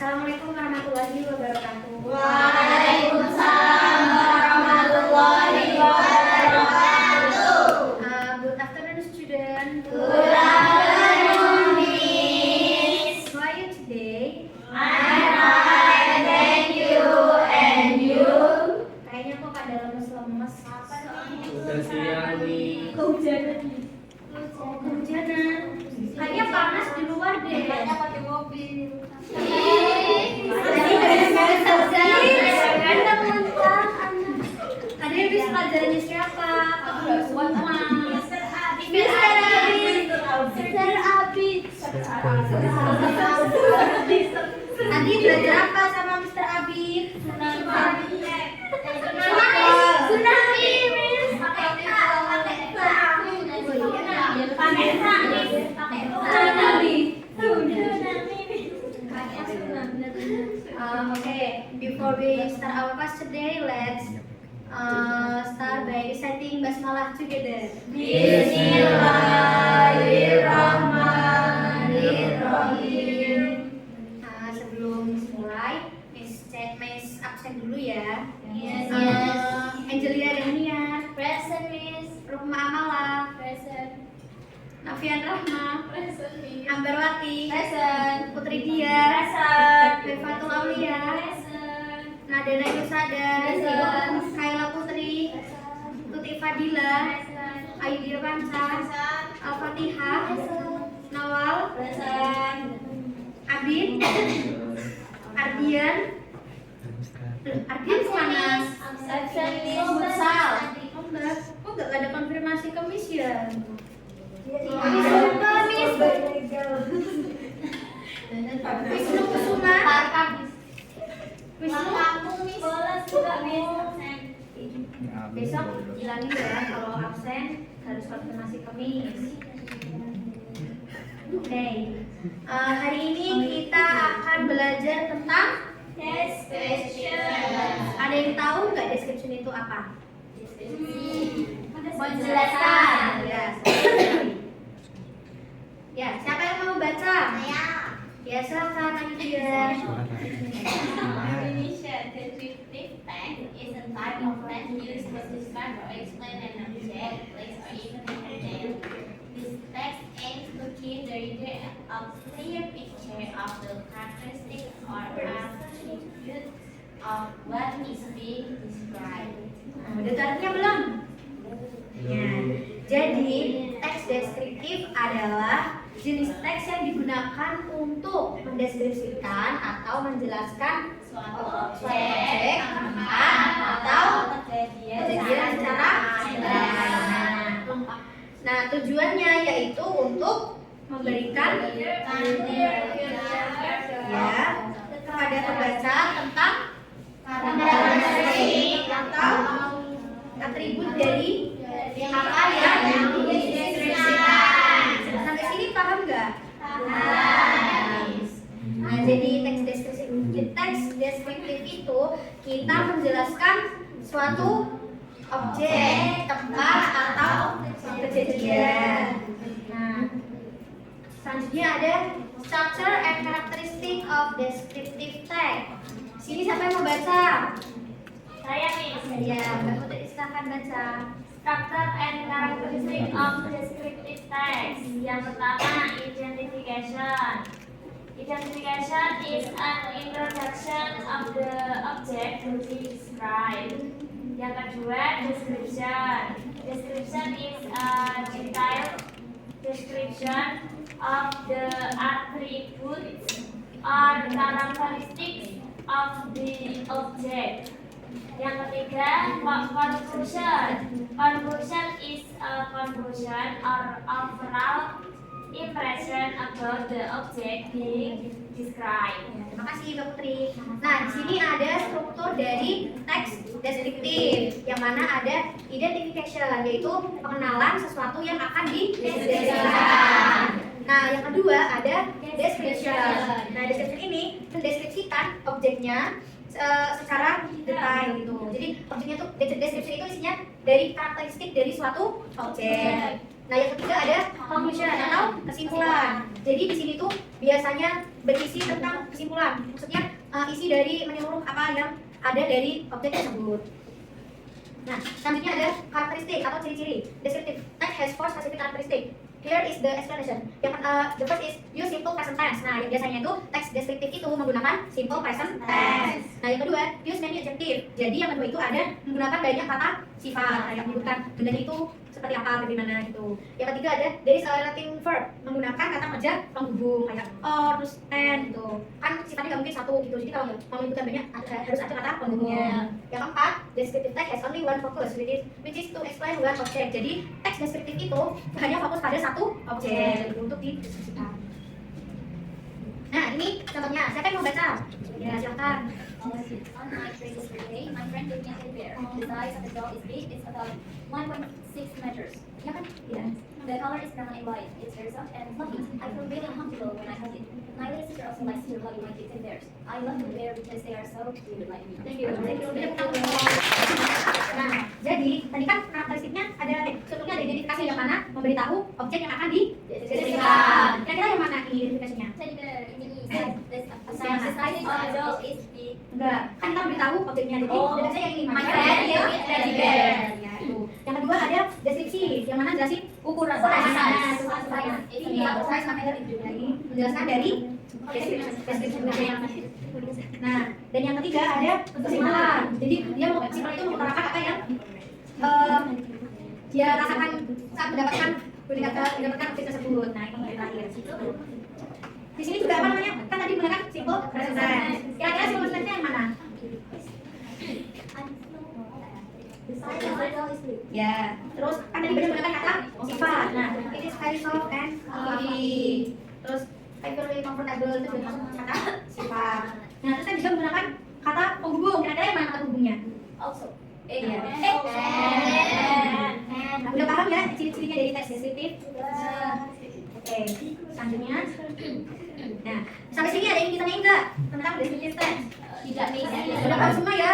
Assalamualaikum warahmatullahi wabarakatuh. Waalaikumsalam warahmatullahi wabarakatuh. Good afternoon, student. Good afternoon, Miss. How are you today? I'm fine, thank you. And you? Kayaknya kok pada lemes-lemes. Udah siang nih. Kehujanan. Kehujanan. Kayaknya panas di luar deh. Pakai mobil. Tadi habis pelajarannya siapa? Buat Mister Abid. Tadi belajar apa sama Mr. Abid? Okay, before we start our class today, let's start by reciting basmalah together. Bismillahirrahmanirrahim. Sebelum mulai, Miss absen dulu ya. Yes, Angelia Dania, Present, Miss. Rukma Amala, Present. Nafian Rahma, Present, Miss. Ambarwati, Present. Putri Dia, Present. Befatul Aulia, Present. Nadana Yusada, Present. Kaila Putri, Tuti Fadila, Present. Aidil Panca, Al-Fatihah, Nawal, Present. Abid, Ardian, Ardian kemana? Absen, Miss. Futsal. Oh enggak, kok enggak ada konfirmasi ke Miss ya? Wisnu Kusuma, Wisnu. Besok bilangin ya kalau absen harus konfirmasi ke Miss. Oke. Hari ini kita akan belajar tentang ada yang tahu nggak description itu apa? Penjelasan. Ya, siapa yang mau baca? Ya, silakan Nadia. Definition: descriptive text is a type of text used to describe or explain an object, place, or even a detail. This text aims to give the reader a clear picture of the characteristics or attributes of what is being described. Udah artinya belum? Ya. Jadi, teks deskriptif adalah jenis teks yang digunakan untuk mendeskripsikan atau menjelaskan Suatu objek, tempat, atau kejadian secara jelas. Nah, tujuannya yaitu untuk memberikan ya kepada pembaca tentang karakteristik atau atribut dari apa yang dideskripsikan. Sampai sini paham nggak? Nah, jadi teks deskriptif itu kita menjelaskan suatu objek, tempat, atau kejadian. Nah, selanjutnya ada structure and characteristic of descriptive text. Sini siapa yang mau baca? Saya, Miss. Ya, Mbak Putri silakan baca. Structure and characteristic of descriptive text. Yang pertama, identification. Identification is an introduction of the object to be described. Yang kedua, description. Description is a detailed description of the attributes or characteristics of the object. Yang ketiga, conclusion. Conclusion is a conclusion or overall impression about the object being described. Terima kasih Mbak Putri. Nah, di sini ada struktur dari teks deskriptif, yang mana ada identification, yaitu pengenalan sesuatu yang akan dideskripsikan. Nah, yang kedua ada description. Nah, description ini mendeskripsikan objeknya secara detail gitu. Jadi objeknya tuh description itu isinya dari karakteristik dari suatu objek. Nah, yang ketiga ada conclusion atau kesimpulan. Jadi di sini tuh biasanya berisi tentang kesimpulan. Maksudnya isi dari menyeluruh apa yang ada dari objek tersebut. Nah, selanjutnya ada karakteristik atau ciri-ciri. Descriptive text has 4 specific characteristic. Here is the explanation. Yang the first is use simple present tense. Nah, yang biasanya itu teks deskriptif itu menggunakan simple present tense. Nah, yang kedua use many adjective. Jadi yang kedua itu ada menggunakan banyak kata sifat yang menyebutkan bendanya itu seperti apa, bagaimana gitu. Yang ketiga ada there is a relating verb, menggunakan kata kerja penghubung kayak or, terus and gitu. Kan sifatnya nggak mungkin satu gitu. Jadi kalau mau menyebutkan banyak harus ada kata penghubung. Yang keempat, descriptive text has only one focus, which is to explain one object. Jadi teks deskriptif itu hanya fokus pada satu objek untuk dideskripsikan. Nah, ini contohnya. Siapa yang mau baca? Ya, silakan. On my previous birthday, my friend gave me a teddy bear. The size of the doll is big. It's about 1.6 meters. Ya kan? Ya. The color is brown and white. It's very soft and fluffy. I feel really comfortable when I hold it. My little sister also likes to hug my teddy bears. I love the bear because they are so cute like me. Thank you. Nah, jadi tadi kan karakteristiknya ada sebelumnya ada identifikasi yang mana memberitahu objek yang akan dideskripsikan. Kira-kira yang mana ini identifikasinya? Teddy bear ini Sama. the size of the doll is big. Enggak, kan kita beritahu objeknya. Jadi saya yang ini My friend gave me a teddy bear. Ya, itu. Yang kedua ada deskripsi, yang mana jelasin ukuran Size. Ini size namanya dari menjelaskan dari deskripsi yang. Nah, dan yang ketiga ada kesimpulan. Jadi dia mau kesimpulan itu mengutarakan apa yang dia rasakan saat mendapatkan objek tersebut. Nah, itu yang terakhir. Di sini juga apa namanya? Kan tadi menggunakan simple present tense. Kira-kira simple present tense yang mana? Ya, terus kan tadi benar menggunakan kata sifat. Nah, it is very soft and fluffy. Terus I feel really comfortable itu juga masuk kata sifat. Nah, terus kan juga menggunakan kata penghubung. Kira-kira yang mana kata penghubungnya? Also. Iya. Udah paham ya ciri-cirinya dari teks deskriptif? Oke, selanjutnya. Nah, sampai sini ada yang ditanyain nggak tentang deskriptif teks? Tidak bisa. Udah paham semua ya?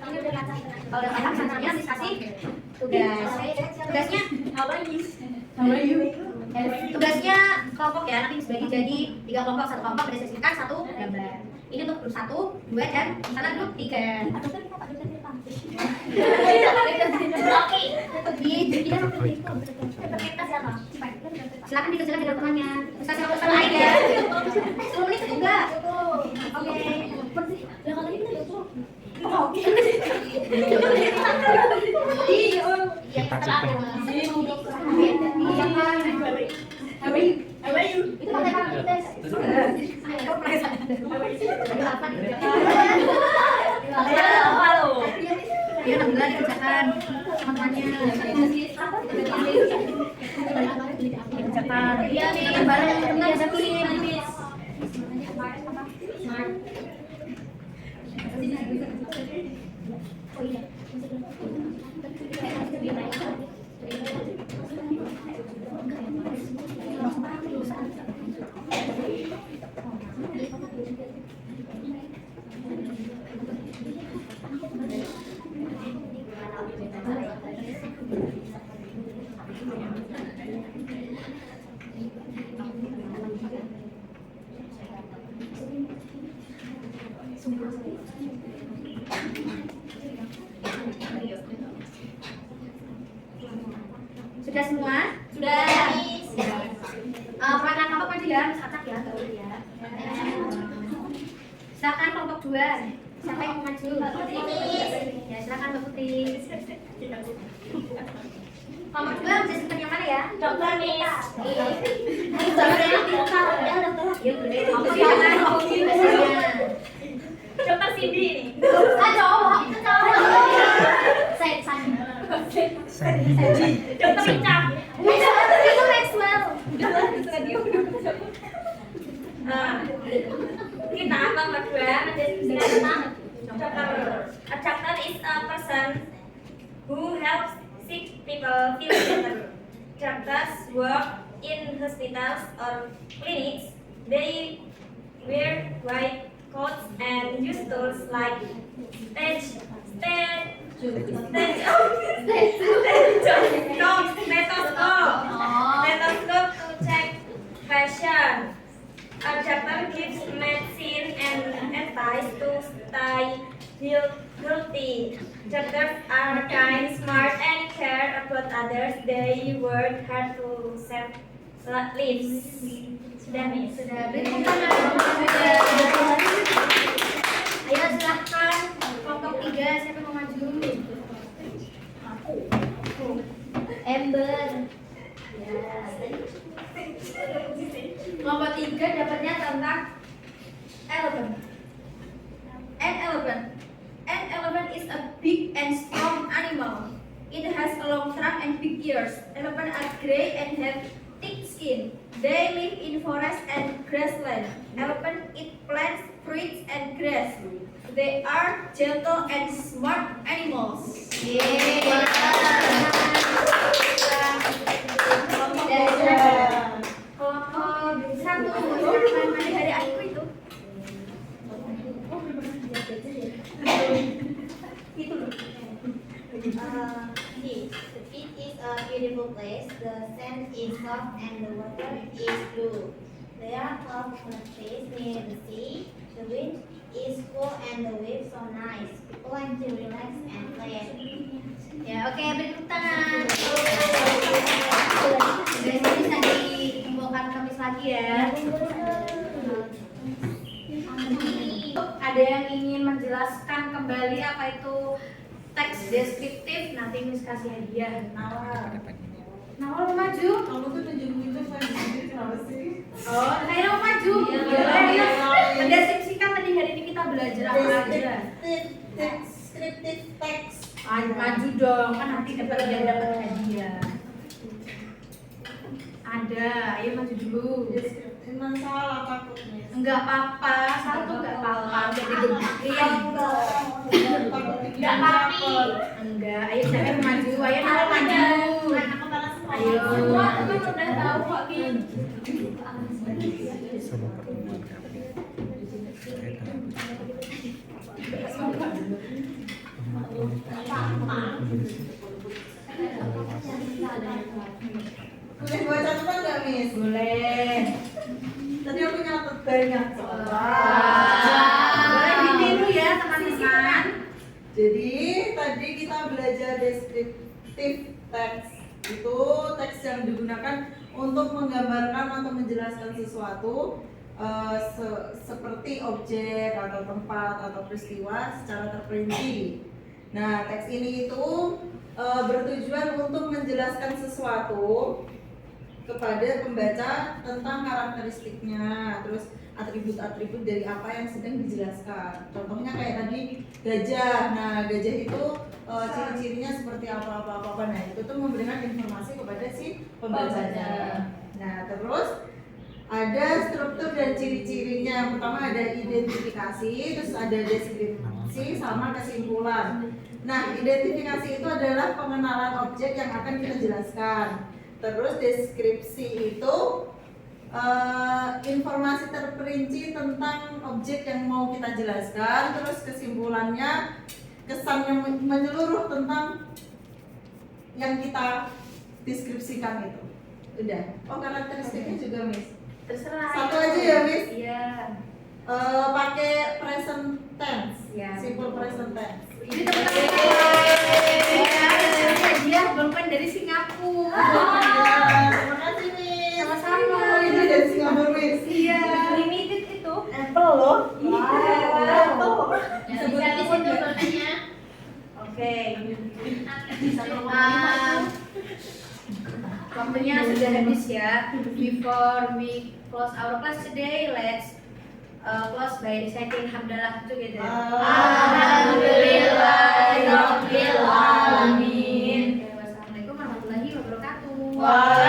Ini udah kacang. Kalau udah paham, selanjutnya diskusi tugas. Tugasnya How are you? tugasnya kelompok ya, nanti dibagi jadi 3 kelompok, satu kelompok berdasarkan satu gambar. Ini untuk grup 1, 2, dan sana grup 3. Silakan dikerjakan dengan temannya. Ustaz yang usah lain ya. 10 menit cukup nggak? Oke. Yang terakhir. Itu pakai apa? Tes. Dia 6 bulan dikerjakan teman-temannya. Dikerjakan. Iya nih, barang yang biasa kirim. Oh iya. Sudah semua? Sudah. Perwakilan kelompok maju ya, Mas Acak ya, nggak boleh ya. Silakan kelompok 2. Siapa yang mau maju? Ya, silakan Mbak Putri. Kelompok 2 bisa simpen yang mana ya? Dokter Miss. Dokter yang pintar. Ya, dokter. Ya, boleh. Silakan. Dokter Cindy. Cowok. Itu cowok. Dokter Icam. Itu Maxwell. Kita akan berdua tentang a doctor is a person who helps sick people feel better. Doctors work in hospitals or clinics. They wear white coats and use tools like stethoscope to check pressure. A chapter gives medicine and advice to stay healthy. Chapters are kind, smart, and care about others. They work hard to save lives. Sudah, Miss. Sudah, beri tepuk tangan. Ayo silahkan kelompok 3, siapa yang mau maju? Ember. Ya. Kelompok 3 dapatnya tentang elephant. An elephant is a big and strong animal. It has a long trunk and big ears. Elephants are gray and have thick skin. They live in forest and grassland. Elephants eat plants, fruits, and grass. They are gentle and smart animals. Kelompok 1 dari aku itu. Itu loh. The beach is a beautiful place. The sand is soft and the water is blue. There are tall trees near the sea. The wind is cool and the waves so nice. People like to relax and play. Ya, oke, beri tepuk tangan. Biasanya bisa dikumpulkan Kamis lagi ya. Ada yang ingin menjelaskan kembali apa itu teks deskriptif? Nanti Miss kasih hadiah. Nawal mau maju? Kamu tuh tunjuk itu kenapa sih? Oh, saya mau maju. Boleh. Mendeskripsikan tadi hari ini kita belajar apa aja? Deskriptif teks. Maju dong, kan nanti dapat hadiah. Ada, ayo maju dulu. Deskriptif masalah takut nih. Enggak apa-apa, satu enggak apa-apa. Udah digebukin. Enggak papi. Enggak, ayo siapa yang maju? Ayo Nawal maju. Anak kepala sekolah. Ayo. Semua teman udah tahu kok Bin. Sama pertemuan kami terkait dengan Boleh buat catatan nggak, Miss? Boleh. Tadi aku nyatet banyak soalnya. Boleh ditiru ya teman-teman. Jadi tadi kita belajar deskriptif teks. Itu teks yang digunakan untuk menggambarkan atau menjelaskan sesuatu seperti objek atau tempat atau peristiwa secara terperinci. Nah, teks ini itu bertujuan untuk menjelaskan sesuatu kepada pembaca tentang karakteristiknya, terus atribut-atribut dari apa yang sedang dijelaskan. Contohnya kayak tadi gajah. Nah, gajah itu ciri-cirinya seperti apa. Nah, itu tuh memberikan informasi kepada si pembacanya. Nah, terus ada struktur dan ciri-cirinya. Yang pertama ada identifikasi, terus ada deskripsi sama kesimpulan. Nah, identifikasi itu adalah pengenalan objek yang akan kita jelaskan. Terus deskripsi itu informasi terperinci tentang objek yang mau kita jelaskan. Terus kesimpulannya kesan yang menyeluruh tentang yang kita deskripsikan itu. Udah. Oh, karakteristiknya juga, Miss. Terserah. Satu aja ya, Miss? Iya. Pakai present tense. Ya. Simple present tense. Ini teman-teman. Hadiah bolpen dari Singapura. Terima kasih, Miss. Sama-sama. Oh, ini dari Singapura, Miss. Iya. Limited itu. Apple loh. Bisa di situ bolanya. Oke. Waktunya sudah habis ya. Before we close our class today, let's close by reciting hamdalah together. Alhamdulillahirabbil alamin. Wassalamualaikum warahmatullahi wabarakatuh. Waalaikumsalam.